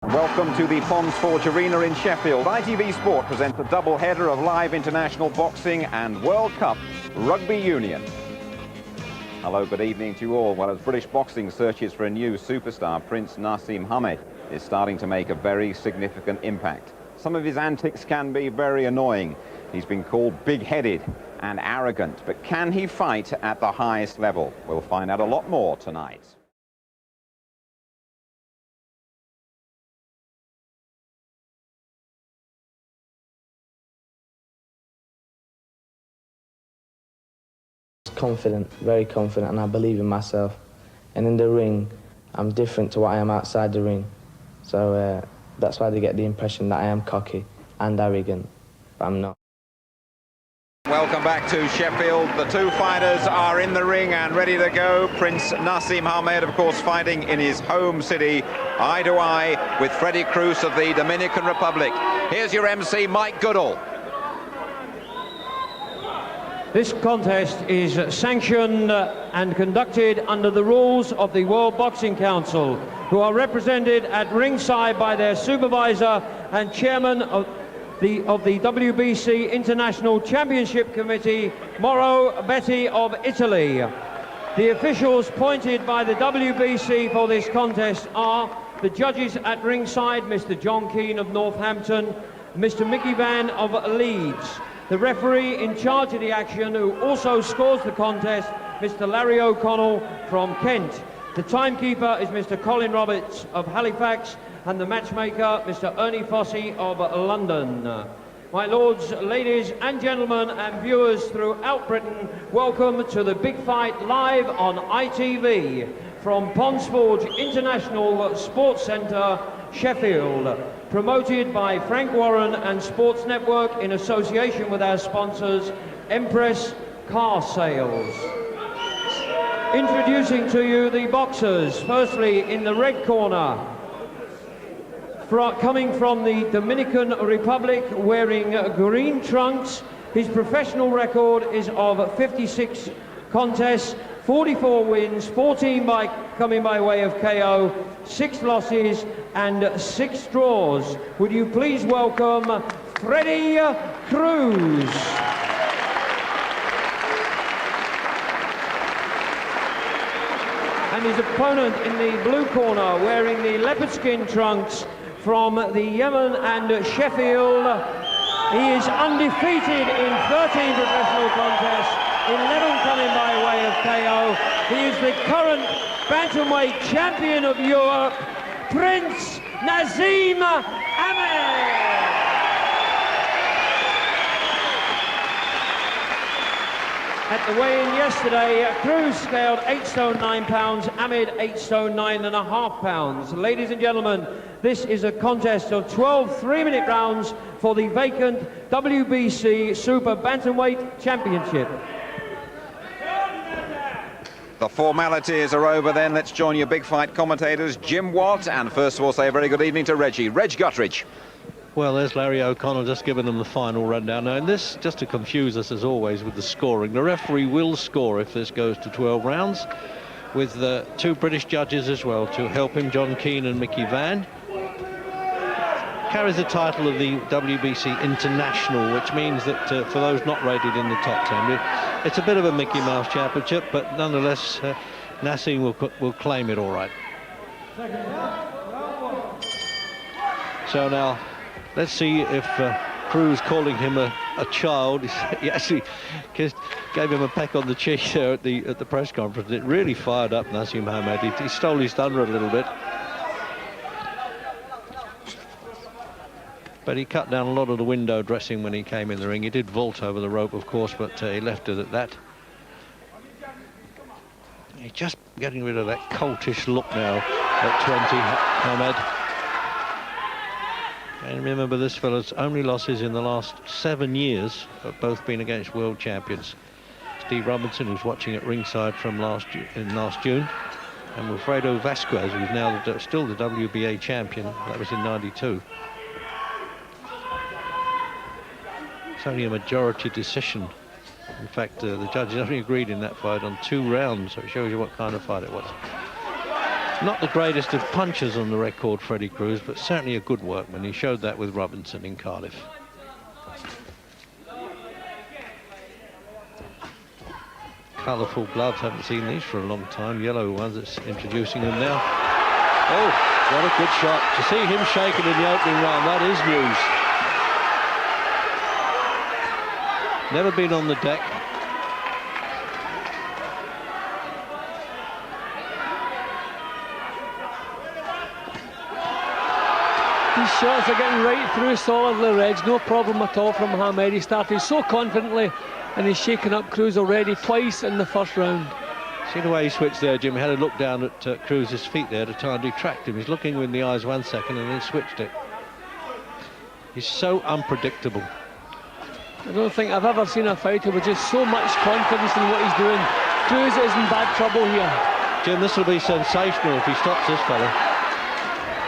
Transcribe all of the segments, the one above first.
Welcome to the Ponds Forge Arena in Sheffield. ITV Sport presents a double header of live international boxing and World Cup Rugby Union. Hello, good evening to you all. Well, as British boxing searches for a new superstar, Prince Naseem Hamed is starting to make a very significant impact. Some of his antics can be very annoying. He's been called big-headed and arrogant, but can he fight at the highest level? We'll find out a lot more tonight. Confident, very confident, and I believe in myself. And in the ring, I'm different to what I am outside the ring. So that's why they get the impression that I am cocky and arrogant, but I'm not. Welcome back to Sheffield. The two fighters are in the ring and ready to go. Prince Naseem Hamed, of course, fighting in his home city, eye to eye with Freddy Cruz of the Dominican Republic. Here's your MC, Mike Goodall. This contest is sanctioned and conducted under the rules of the World Boxing Council, who are represented at ringside by their supervisor and chairman of the WBC International Championship Committee, Mauro, Betti of Italy. The officials appointed by the WBC for this contest are the judges at ringside, Mr. John Keane of Northampton, Mr. Mickey Van of Leeds. The referee in charge of the action, who also scores the contest, Mr. Larry O'Connell from Kent. The timekeeper is Mr. Colin Roberts of Halifax, and the matchmaker, Mr. Ernie Fossey of London. My lords, ladies and gentlemen and viewers throughout Britain, welcome to the big fight live on ITV from Ponds Forge International Sports Centre, Sheffield. Promoted by Frank Warren and Sports Network in association with our sponsors, Empress Car Sales. Introducing to you the boxers. Firstly, in the red corner, coming from the Dominican Republic, wearing green trunks. His professional record is of 56 contests, 44 wins, 14 coming by way of KO, 6 losses and 6 draws. Would you please welcome Freddy Cruz. And his opponent in the blue corner, wearing the leopard skin trunks from the Yemen and Sheffield. He is undefeated in 13 professional contests, 11 coming by way of KO. He is the current bantamweight champion of Europe, Prince Naseem Hamed. At the weigh-in yesterday, Cruz scaled 8 stone 9 pounds, Hamed 8 stone 9.5 pounds. Ladies and gentlemen, this is a contest of 12 3-minute rounds for the vacant WBC Super Bantamweight Championship. The formalities are over then. Let's join your big fight commentators, Jim Watt, and first of all say a very good evening to Reggie. Reg Guttridge. Well, there's Larry O'Connell just giving them the final rundown. Now, and this, just to confuse us as always with the scoring, the referee will score if this goes to 12 rounds, with the 2 British judges as well to help him, John Keane and Mickey Van. Carries the title of the WBC International, which means that for those not rated in the top 10, it's a bit of a Mickey Mouse championship, but nonetheless, Naseem will claim it all right. So now, let's see if Cruz, calling him a child, he actually gave him a peck on the cheek there at the press conference. It really fired up Naseem Hamed. He stole his thunder a little bit. But he cut down a lot of the window dressing when he came in the ring. He did vault over the rope, of course, but he left it at that. He's just getting rid of that coltish look now at 20, Hamed. And remember, this fella's only losses in the last 7 years have both been against world champions. Steve Robinson, who's watching at ringside from last June, and Wilfredo Vasquez, who's now still the WBA champion. That was in '92. It's only a majority decision. In fact, the judges only agreed in that fight on 2 rounds, so it shows you what kind of fight it was. Not the greatest of punchers on the record, Freddy Cruz, but certainly a good workman. He showed that with Robinson in Cardiff. Colourful gloves, haven't seen these for a long time. Yellow ones, it's introducing them now. Oh, what a good shot. To see him shaking in the opening round, that is news. Never been on the deck. These shots are getting right through solidly, Reg. No problem at all from Hamed. He started so confidently and he's shaken up Cruz already twice in the first round. See the way he switched there, Jim? He had a look down at Cruz's feet there to try and detract him. He's looking in the eyes 1 second and then switched it. He's so unpredictable. I don't think I've ever seen a fighter with just so much confidence in what he's doing. Cruz is in bad trouble here. Jim, this will be sensational if he stops this fella.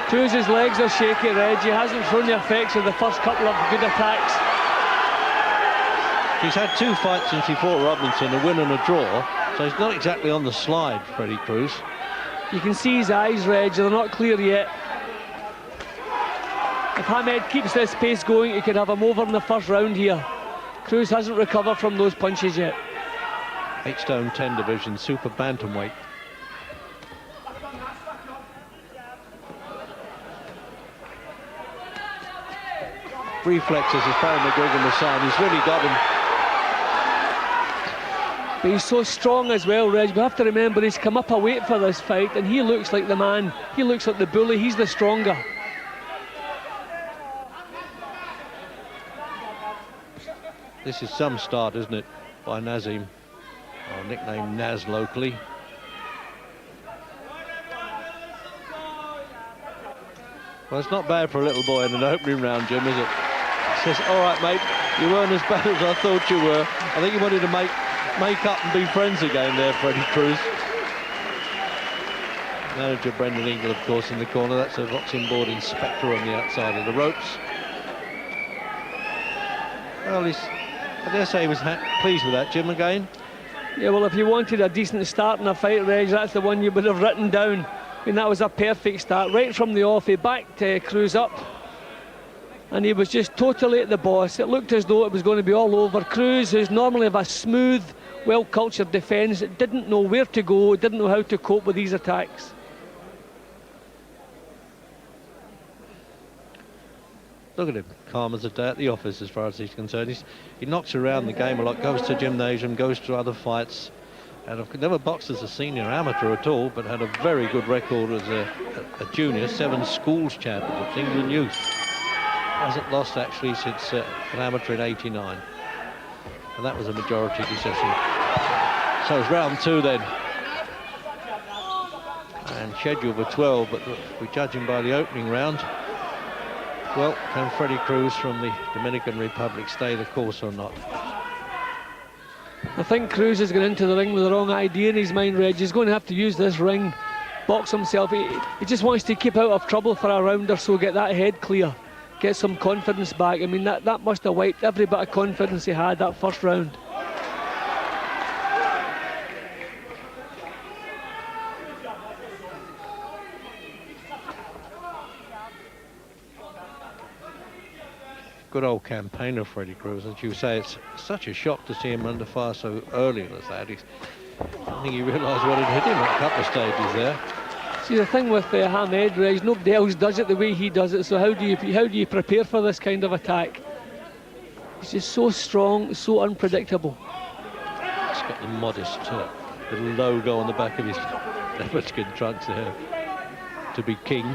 Cruz's legs are shaky, Reg. He hasn't thrown the effects of the first couple of good attacks. He's had 2 fights since he fought Robinson, a win and a draw, so he's not exactly on the slide, Freddy Cruz. You can see his eyes, Reg, they're not clear yet. If Hamed keeps this pace going, he could have him over in the first round here. Cruz hasn't recovered from those punches yet. 8 stone 10 division, super bantamweight. Reflexes, as Barry McGuigan was saying, he's really got him. But he's so strong as well, Reg. We have to remember he's come up a weight for this fight and he looks like the man. He looks like the bully. He's the stronger. This is some start, isn't it, by Naseem, or nicknamed Naz locally. Well, it's not bad for a little boy in an opening round, Jim, is it? He says, all right, mate, you weren't as bad as I thought you were. I think you wanted to make up and be friends again there, Freddy Cruz. Manager Brendan Ingle, of course, in the corner. That's a boxing board inspector on the outside of the ropes. Well, I dare say he was pleased with that, Jim, again. Yeah, well, if you wanted a decent start in a fight, Reg, that's the one you would have written down. I mean, that was a perfect start. Right from the off, he backed Cruz up. And he was just totally at the boss. It looked as though it was going to be all over. Cruz, who's normally of a smooth, well-cultured defence, didn't know where to go, didn't know how to cope with these attacks. Look at him, calm as a day at the office as far as he's concerned. He knocks around the game a lot, goes to gymnasium, goes to other fights. And I've never boxed as a senior amateur at all, but had a very good record as a junior, 7 schools championships, England youth. Hasn't lost actually since an amateur in '89. And that was a majority decision. So it's round 2 then. And scheduled for 12, but we're judging by the opening round. Well, can Freddy Cruz from the Dominican Republic stay the course or not? I think Cruz is going into the ring with the wrong idea in his mind, Reg. He's going to have to use this ring, box himself. He just wants to keep out of trouble for a round or so, get that head clear, get some confidence back. I mean, that must have wiped every bit of confidence he had that first round. Good old campaigner, Freddy Cruz. As you say, it's such a shock to see him under fire so early as that. I think he realised what had hit him at a couple of stages there. See, the thing with Hamed, Reg, nobody else does it the way he does it. So how do you prepare for this kind of attack? He's just so strong, so unpredictable. He's got the modest little logo on the back of his leopard skin trunks there to be king.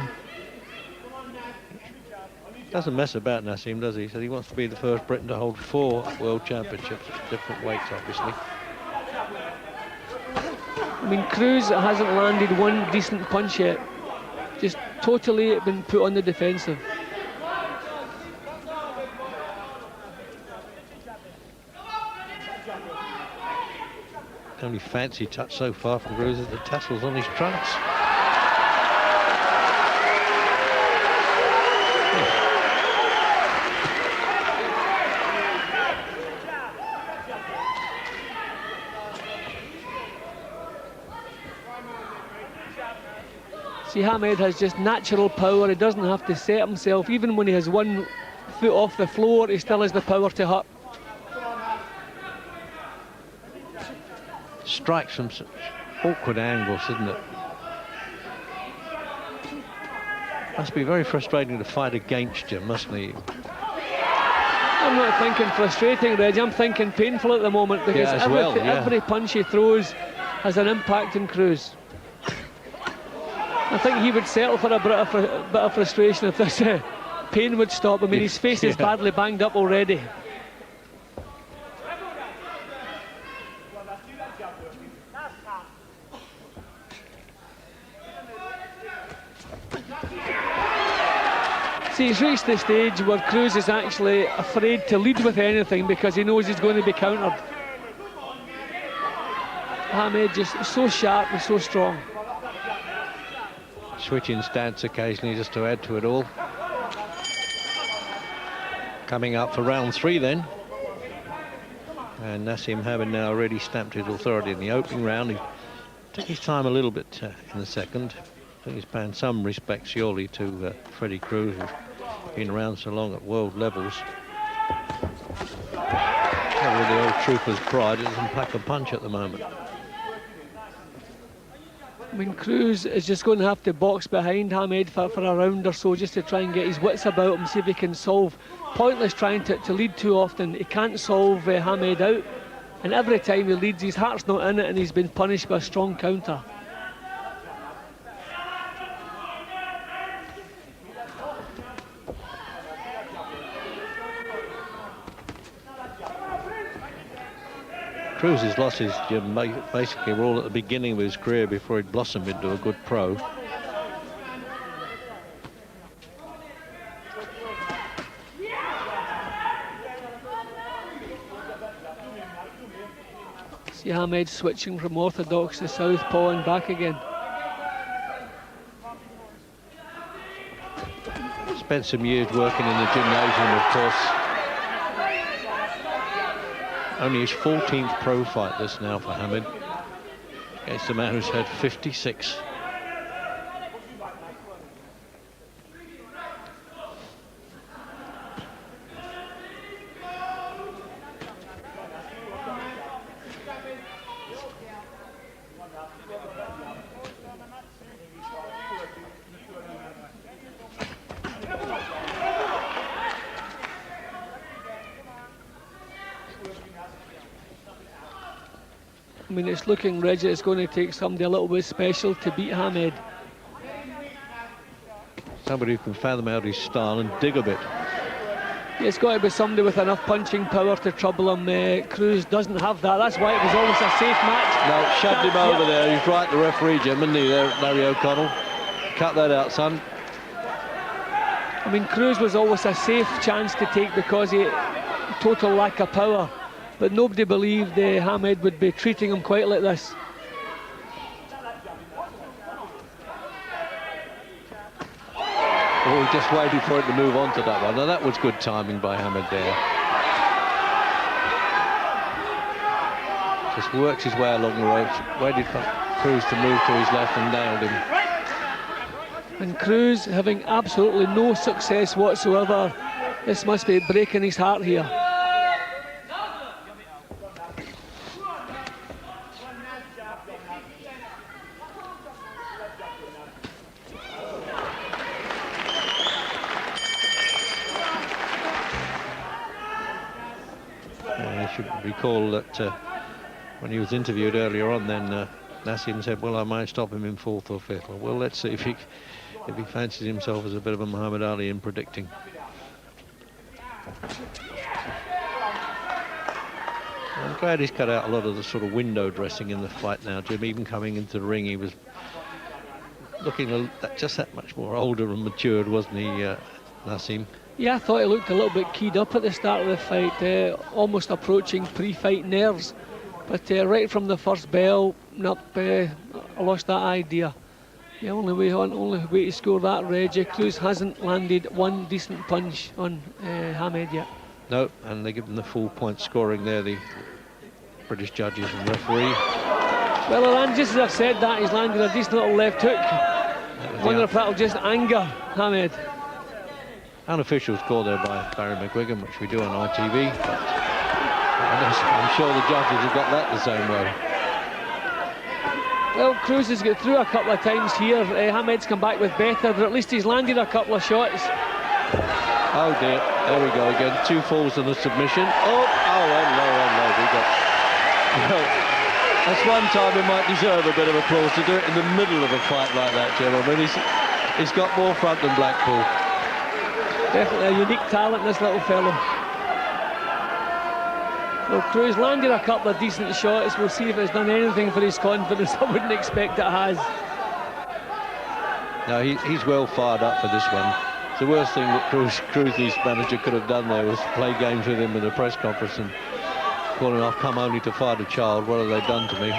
Doesn't mess about, Naseem, does he? He said he wants to be the first Briton to hold 4 world championships at different weights, obviously. I mean, Cruz hasn't landed one decent punch yet. Just totally been put on the defensive. The only fancy touch so far from Cruz is the tassels on his trunks. See, Hamed has just natural power. He doesn't have to set himself. Even when he has 1 foot off the floor, he still has the power to hit. Strikes from such awkward angles, isn't it? Must be very frustrating to fight against you, mustn't he? I'm not thinking frustrating, Reggie. I'm thinking painful at the moment, because every punch he throws has an impact on Cruz. I think he would settle for a bit of frustration if this pain would stop. I mean, his face is badly banged up already. See, he's reached the stage where Cruz is actually afraid to lead with anything because he knows he's going to be countered. Hamed just so sharp and so strong. Switching stance occasionally just to add to it all. Coming up for round 3 then. And Naseem Hamed now already stamped his authority in the opening round. He took his time a little bit in the second. I think he's paying some respect surely to Freddy Cruz, who's been around so long at world levels. With the old trooper's pride, it doesn't pack a punch at the moment. I mean, Cruz is just going to have to box behind Hamed for a round or so just to try and get his wits about him, see if he can solve. Pointless trying to lead too often. He can't solve Hamed out. And every time he leads, his heart's not in it and he's been punished by a strong counter. Cruz's losses basically were all at the beginning of his career before he'd blossomed into a good pro. See Hamed switching from orthodox to southpaw and back again. Spent some years working in the gymnasium, of course. Only his 14th pro fight this now for Hamed, against a man who's had 56. I mean, it's looking, Reggie, it's going to take somebody a little bit special to beat Hamed. Somebody who can fathom out his style and dig a bit. Yeah, it's got to be somebody with enough punching power to trouble him. Cruz doesn't have that. That's why it was always a safe match. No, shoved him over there. He's right, the referee, Jim, isn't he, there, Larry O'Connell? Cut that out, son. I mean, Cruz was always a safe chance to take because he total lack of power. But nobody believed Hamed would be treating him quite like this. Oh, he just waited for it to move on to that one. Now that was good timing by Hamed there. Just works his way along the ropes, waited for Cruz to move to his left and nailed him. And Cruz having absolutely no success whatsoever. This must be breaking his heart here. Should recall that when he was interviewed earlier on, then Naseem said, well, I might stop him in 4th or 5th. Well, let's see if he fancies himself as a bit of a Muhammad Ali in predicting. I'm glad he's cut out a lot of the sort of window dressing in the fight now, Jim. Even coming into the ring, he was looking just that much more older and matured, wasn't he, Naseem? Yeah, I thought he looked a little bit keyed up at the start of the fight, almost approaching pre-fight nerves. But right from the first bell, nope, I lost that idea. The only way to score that, Reggie. Cruz hasn't landed one decent punch on Hamed yet. No, and they give him the full point scoring there, the British judges and referee. Well, just as I've said that, he's landed a decent little left hook. I wonder if that'll just anger Hamed. Unofficial score there by Barry McGuigan, which we do on ITV. But I'm sure the judges have got that the same way. Well, Cruz has got through a couple of times here. Hamed's come back with better, but at least he's landed a couple of shots. Oh dear, there we go again. 2 falls and a submission. Oh, hello. We got. Well, that's one time he might deserve a bit of applause to do it in the middle of a fight like that, Jim. I mean, he's got more front than Blackpool. Definitely a unique talent, this little fellow. Well, Cruz landed a couple of decent shots. We'll see if it's done anything for his confidence. I wouldn't expect it has. No, he's well fired up for this one. The worst thing that Cruz's manager could have done there was play games with him in a press conference and call him, I've come only to fight a child. What have they done to me?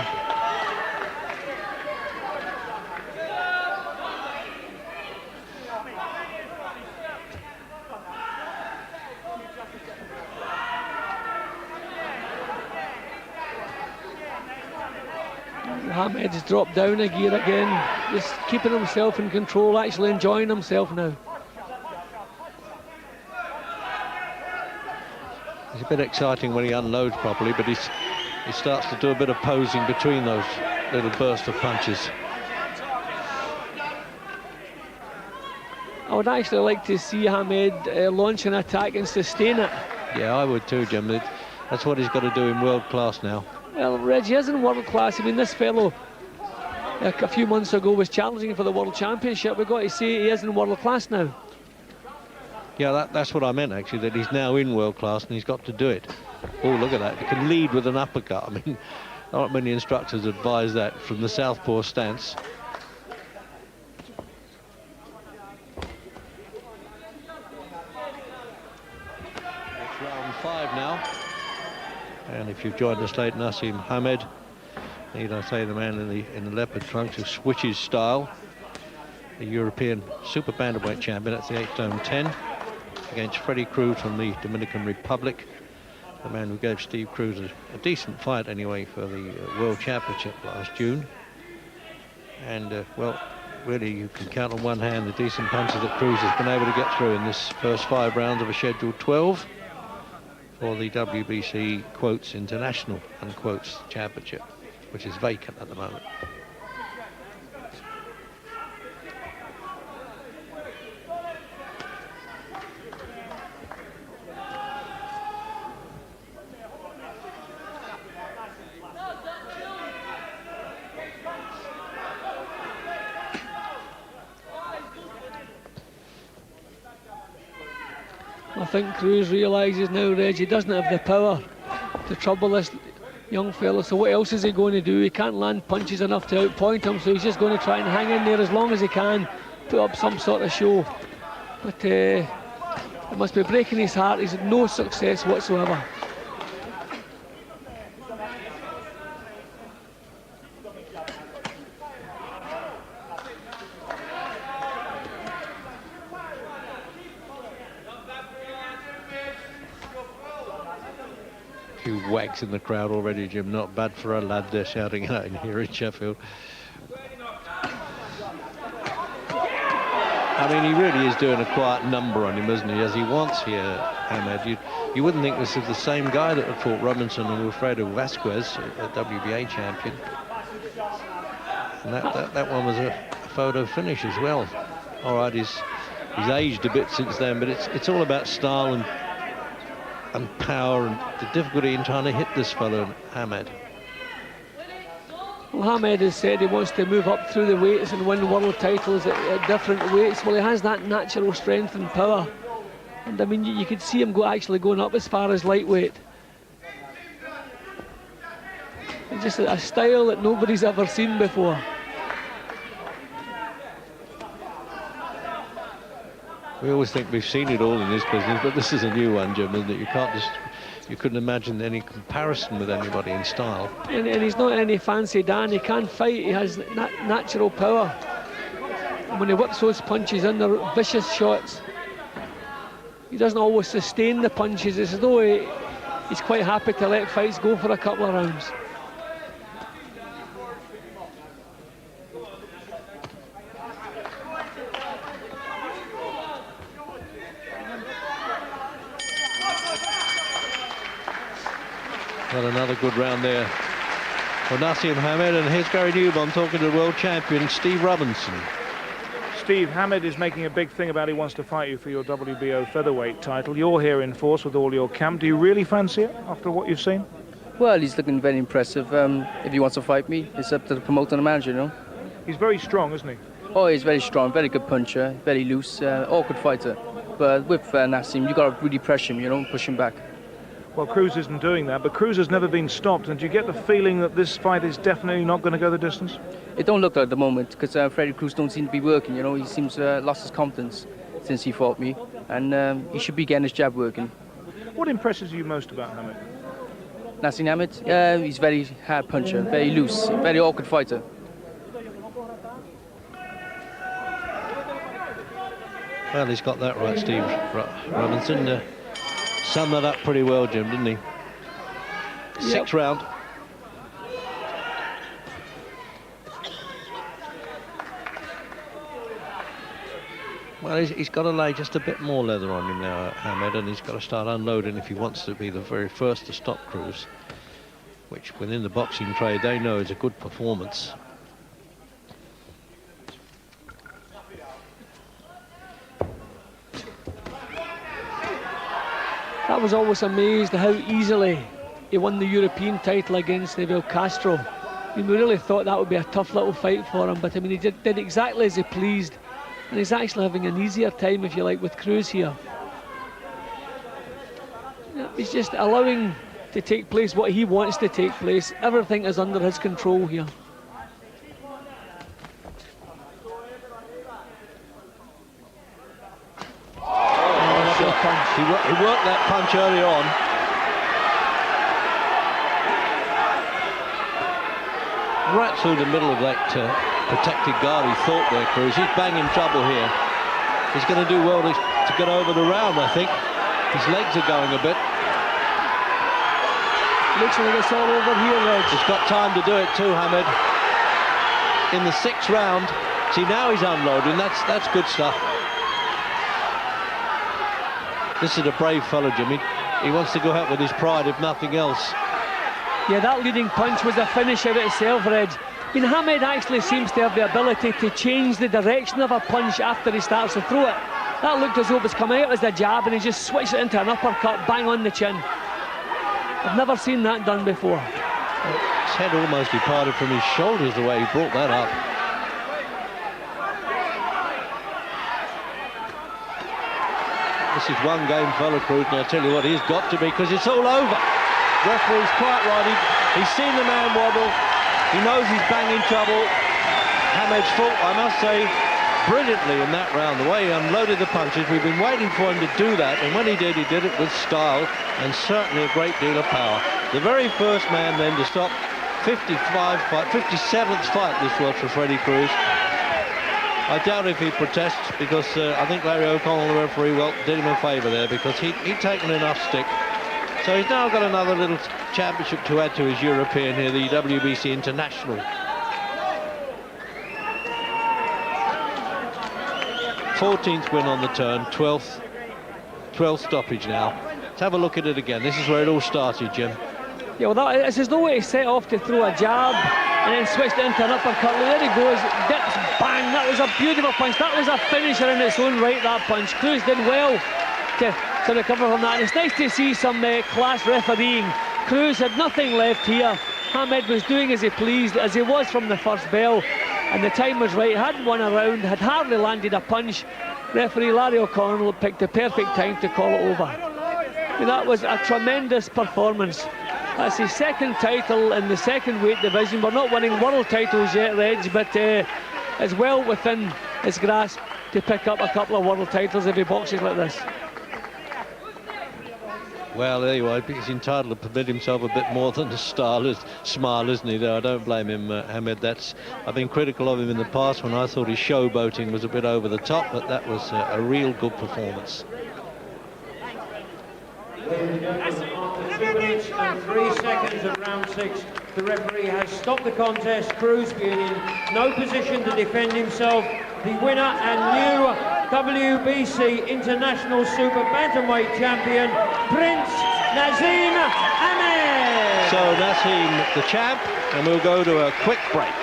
Hamed's dropped down a gear again, just keeping himself in control, actually enjoying himself now. It's a bit exciting when he unloads properly, but he starts to do a bit of posing between those little bursts of punches. I would actually like to see Hamed launch an attack and sustain it. Yeah, I would too, Jim. That's what he's got to do in world class now. Well, Reggie isn't world class. I mean, this fellow a few months ago was challenging for the World Championship. We've got to say he isn't world class now. Yeah, that's what I meant, actually, that he's now in world class and he's got to do it. Oh, look at that. He can lead with an uppercut. I mean, not many instructors advise that from the southpaw stance. It's round 5 now. And if you've joined us late, Naseem Hamed, need I say, the man in the leopard trunks who switches style, the European super bantamweight champion. That's the 8 stone 10 against Freddy Cruz from the Dominican Republic, the man who gave Steve Cruz a decent fight anyway for the World Championship last June. And well, really you can count on one hand the decent punches that Cruz has been able to get through in this first 5 rounds of a scheduled 12 for the WBC quotes International unquotes Championship, which is vacant at the moment. I think Cruz realises now, Reg, he doesn't have the power to trouble this young fella, so what else is he going to do? He can't land punches enough to outpoint him, so he's just going to try and hang in there as long as he can, put up some sort of show. But it must be breaking his heart. He's had no success whatsoever. Few wags in the crowd already, Jim. Not bad for a lad they're shouting out in here in Sheffield. I mean, he really is doing a quiet number on him, isn't he, as he wants here, Hamed. You wouldn't think this is the same guy that had fought Robinson and Wilfredo Vasquez, a WBA champion. And that one was a photo finish as well. All right, he's aged a bit since then, but it's all about style and power and the difficulty in trying to hit this fellow, Hamed. Well, Hamed has said he wants to move up through the weights and win world titles at different weights. Well, he has that natural strength and power. And I mean, you could see him actually going up as far as lightweight. It's just a style that nobody's ever seen before. We always think we've seen it all in this business, but this is a new one, Jim, isn't it? You couldn't imagine any comparison with anybody in style. And he's not any fancy Dan. He can fight. He has natural power. And when he whips those punches in, they're vicious shots. He doesn't always sustain the punches. It's as though he's quite happy to let fights go for a couple of rounds. Well, another good round there for Naseem Hamed, and here's Gary Newbon talking to the world champion Steve Robinson. Steve, Hamed is making a big thing about he wants to fight you for your WBO featherweight title. You're here in force with all your camp. Do you really fancy it after what you've seen? Well, he's looking very impressive. If he wants to fight me, it's up to the promoter and the manager, you know. He's very strong, isn't he? Oh, he's very strong, very good puncher, very loose, awkward fighter. But with Naseem, you got to really pressure him, you know, push him back. Well, Cruz isn't doing that, but Cruz has never been stopped. And do you get the feeling that this fight is definitely not going to go the distance? It don't look like at the moment, because Freddy Cruz don't seem to be working, you know. He seems lost his confidence since he fought me, and he should be getting his jab working. What impresses you most about Hamed? Naseem Hamed, he's very hard puncher, very loose, very awkward fighter. Well, he's got that right, Steve Robinson. Summed that up pretty well, Jim, didn't he? Sixth round. Well, he's got to lay just a bit more leather on him now, Hamed, and he's got to start unloading if he wants to be the very first to stop Cruz, which within the boxing trade they know is a good performance. I was always amazed at how easily he won the European title against Neville Castro. I mean, we really thought that would be a tough little fight for him, but I mean, he did exactly as he pleased, and he's actually having an easier time, if you like, with Cruz here. He's just allowing to take place what he wants to take place. Everything is under his control here. He worked that punch early on. Right through the middle of that protected guard, he thought there, Cruz. He's banging trouble here. He's going to do well to get over the round, I think. His legs are going a bit. Looks like it's all over here, Reg. He's got time to do it too, Hamed. In the sixth round. See, now he's unloading. That's good stuff. This is a brave fellow, Jimmy. He wants to go out with his pride, if nothing else. Yeah, that leading punch was a finish of itself, Reg. I mean, Hamed actually seems to have the ability to change the direction of a punch after he starts to throw it. That looked as though it was coming out as a jab, and he just switched it into an uppercut, bang on the chin. I've never seen that done before. His head almost departed from his shoulders the way he brought that up. This is one game, fella, Cruz, and I tell you what, he's got to be, because it's all over. Referee's quite right. He's seen the man wobble. He knows he's banging trouble. Hamed's fought, I must say, brilliantly in that round. The way he unloaded the punches, we've been waiting for him to do that, and when he did it with style and certainly a great deal of power. The very first man then to stop 57th fight this was for Freddy Cruz. I doubt if he protests, because I think Larry O'Connell, the referee, well, did him a favour there, because he'd taken enough stick. So he's now got another little championship to add to his European here, the WBC International. 14th win on the turn, 12th stoppage now. Let's have a look at it again. This is where it all started, Jim. Yeah, well, it's as though he set off to throw a jab and then switched it into an uppercut. There he goes, dips, bang. That was a beautiful punch. That was a finisher in its own right, that punch. Cruz did well to recover from that. And it's nice to see some class refereeing. Cruz had nothing left here. Hamed was doing as he pleased, as he was from the first bell. And the time was right. Hadn't won a round, had hardly landed a punch. Referee Larry O'Connell picked the perfect time to call it over. I mean, that was a tremendous performance. That's his second title in the second weight division. We're not winning world titles yet, Reg, but it's well within his grasp to pick up a couple of world titles if he boxes like this. Well, there you are. He's entitled to permit himself a bit more than a smile, isn't he? Though I don't blame him, Hamed. I've been critical of him in the past when I thought his showboating was a bit over the top, but that was a real good performance. 2 minutes and 3 seconds of round 6. The referee has stopped the contest. Cruz being in no position to defend himself. The winner and new WBC International Super Bantamweight Champion, Prince Naseem Hamed. So Naseem, the champ, and we'll go to a quick break.